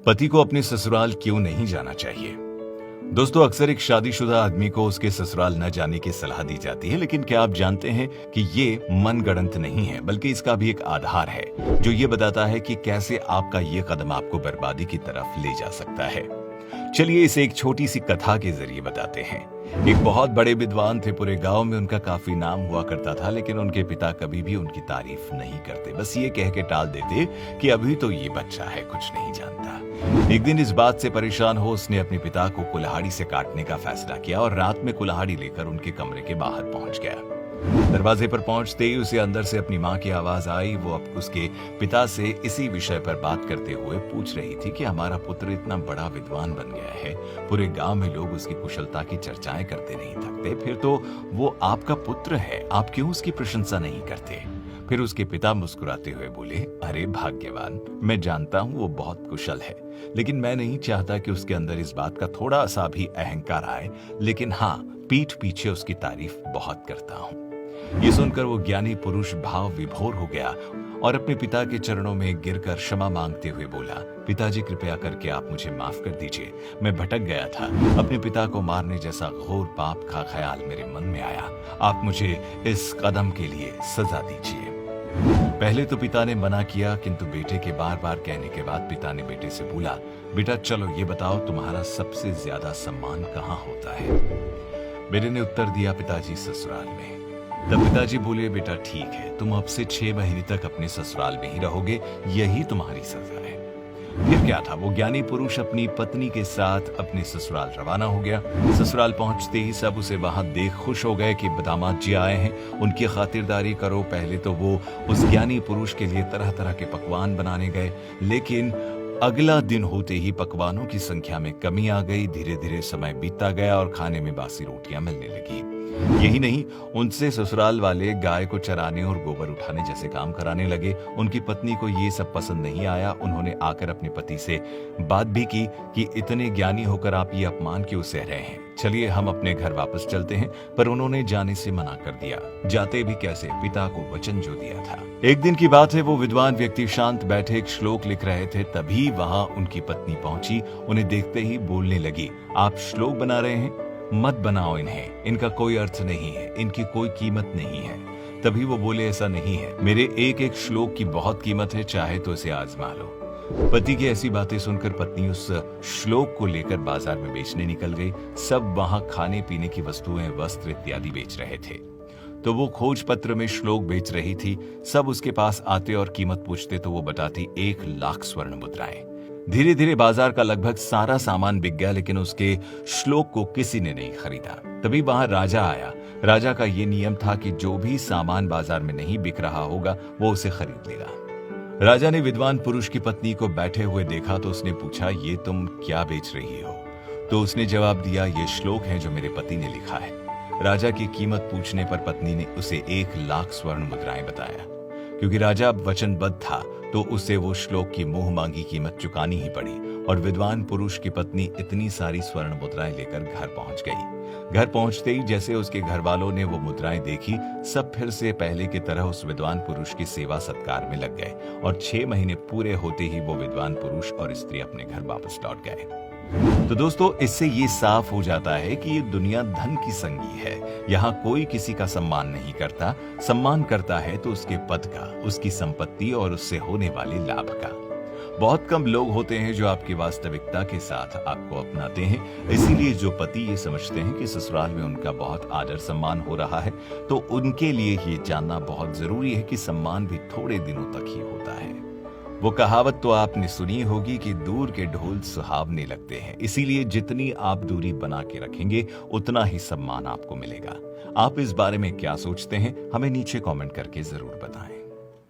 पति को अपने ससुराल क्यों नहीं जाना चाहिए। दोस्तों, अक्सर एक शादीशुदा आदमी को उसके ससुराल न जाने की सलाह दी जाती है, लेकिन क्या आप जानते हैं कि ये मनगढ़ंत नहीं है, बल्कि इसका भी एक आधार है जो ये बताता है कि कैसे आपका ये कदम आपको बर्बादी की तरफ ले जा सकता है। चलिए इसे एक छोटी सी कथा के जरिए बताते हैं। एक बहुत बड़े विद्वान थे, पूरे गांव में उनका काफी नाम हुआ करता था, लेकिन उनके पिता कभी भी उनकी तारीफ नहीं करते, बस ये कह के टाल देते कि अभी तो ये बच्चा है, कुछ नहीं जानता। एक दिन इस बात से परेशान हो उसने अपने पिता को कुल्हाड़ी से काटने का फैसला किया और रात में कुल्हाड़ी लेकर उनके कमरे के बाहर पहुंच गया। दरवाजे पर पहुंचते ही उसे अंदर से अपनी मां की आवाज आई। वो अब उसके पिता से इसी विषय पर बात करते हुए पूछ रही थी कि हमारा पुत्र इतना बड़ा विद्वान बन गया है, पूरे गांव में लोग उसकी कुशलता की चर्चाएं करते नहीं थकते, फिर तो वो आपका पुत्र है, आप क्यों उसकी प्रशंसा नहीं करते। फिर उसके पिता मुस्कुराते हुए बोले, अरे भाग्यवान, मैं जानता हूँ वो बहुत कुशल है, लेकिन मैं नहीं चाहता कि उसके अंदर इस बात का थोड़ा सा भी अहंकार आए, लेकिन हाँ, पीठ पीछे उसकी तारीफ बहुत करता हूँ। ये सुनकर वो ज्ञानी पुरुष भाव विभोर हो गया और अपने पिता के चरणों में गिरकर क्षमा मांगते हुए बोला, पिताजी कृपया करके आप मुझे माफ कर दीजिए, मैं भटक गया था, अपने पिता को मारने जैसा घोर पाप का ख्याल मेरे मन में आया, आप मुझे इस कदम के लिए सजा दीजिए। पहले तो पिता ने मना किया, किंतु बेटे के बार बार कहने के बाद पिता ने बेटे से बोला, बेटा चलो ये बताओ तुम्हारा सबसे ज्यादा सम्मान कहाँ होता है। बेटे ने उत्तर दिया, पिताजी ससुराल में। तब पिताजी बोले, बेटा ठीक है, तुम अब से 6 महीने तक अपने ससुराल में ही रहोगे, यही तुम्हारी सजा है। फिर क्या था, वो ज्ञानी पुरुष अपनी पत्नी के साथ अपने ससुराल रवाना हो गया। ससुराल पहुंचते ही सब उसे वहां देख खुश हो गए कि दामाद जी आए हैं, उनकी खातिरदारी करो। पहले तो वो उस ज्ञानी पुरुष के लिए तरह तरह के पकवान बनाने गए, लेकिन अगला दिन होते ही पकवानों की संख्या में कमी आ गई। धीरे धीरे समय बीतता गया और खाने में बासी रोटियां मिलने लगी। यही नहीं, उनसे ससुराल वाले गाय को चराने और गोबर उठाने जैसे काम कराने लगे। उनकी पत्नी को ये सब पसंद नहीं आया। उन्होंने आकर अपने पति से बात भी की कि इतने ज्ञानी होकर आप ये अपमान क्यों सह रहे हैं, चलिए हम अपने घर वापस चलते हैं। पर उन्होंने जाने से मना कर दिया। जाते भी कैसे, पिता को वचन जो दिया था। एक दिन की बात है, वो विद्वान व्यक्ति शांत बैठे एक श्लोक लिख रहे थे, तभी वहां उनकी पत्नी पहुंची। उन्हें देखते ही बोलने लगी, आप श्लोक बना रहे हैं, मत बनाओ इन्हें, इनका कोई अर्थ नहीं है, इनकी कोई कीमत नहीं है। तभी वो बोले, ऐसा नहीं है, मेरे एक एक श्लोक की बहुत कीमत है, चाहे तो इसे आजमा लो। पति की ऐसी बातें सुनकर पत्नी उस श्लोक को लेकर बाजार में बेचने निकल गई। सब वहां खाने पीने की वस्तुएं, वस्त्र इत्यादि बेच रहे थे, तो वो खोज पत्र में श्लोक बेच रही थी। सब उसके पास आते और कीमत पूछते तो वो बताती 1 लाख स्वर्ण मुद्राएं। धीरे धीरे बाजार का लगभग सारा सामान बिक गया, लेकिन उसके श्लोक को किसी ने नहीं खरीदा। तभी वहां राजा आया। राजा का ये नियम था कि जो भी सामान बाजार में नहीं बिक रहा होगा वो उसे खरीद लेगा। राजा ने विद्वान पुरुष की पत्नी को बैठे हुए देखा तो उसने पूछा, ये तुम क्या बेच रही हो। तो उसने जवाब दिया, ये श्लोक है जो मेरे पति ने लिखा है। राजा की कीमत पूछने पर पत्नी ने उसे 1 लाख स्वर्ण मुद्राएं बताया। क्योंकि राजा वचनबद्ध था तो उसे वो श्लोक की मुंह मांगी कीमत चुकानी ही पड़ी और विद्वान पुरुष की पत्नी इतनी सारी स्वर्ण मुद्राएं लेकर घर पहुंच गई। घर पहुंचते ही जैसे उसके घर वालों ने वो मुद्राएं देखी, सब फिर से पहले की तरह उस विद्वान पुरुष की सेवा सत्कार में लग गए और 6 महीने पूरे होते ही वो विद्वान पुरुष और स्त्री अपने घर वापस लौट गए। तो दोस्तों, इससे ये साफ हो जाता है कि ये दुनिया धन की संगी है। यहाँ कोई किसी का सम्मान नहीं करता। सम्मान करता है तो उसके पद का, उसकी संपत्ति और उससे होने वाले लाभ का। बहुत कम लोग होते हैं जो आपकी वास्तविकता के साथ आपको अपनाते हैं। इसीलिए जो पति ये समझते हैं कि ससुराल में उनका बहुत आदर सम्मान हो रहा है, तो उनके लिए ये जानना बहुत जरूरी है कि सम्मान भी थोड़े दिनों तक ही होता है। वो कहावत तो आपने सुनी होगी कि दूर के ढोल सुहावने लगते हैं। इसीलिए जितनी आप दूरी बना के रखेंगे, उतना ही सम्मान आपको मिलेगा। आप इस बारे में क्या सोचते हैं, हमें नीचे कमेंट करके जरूर बताएं।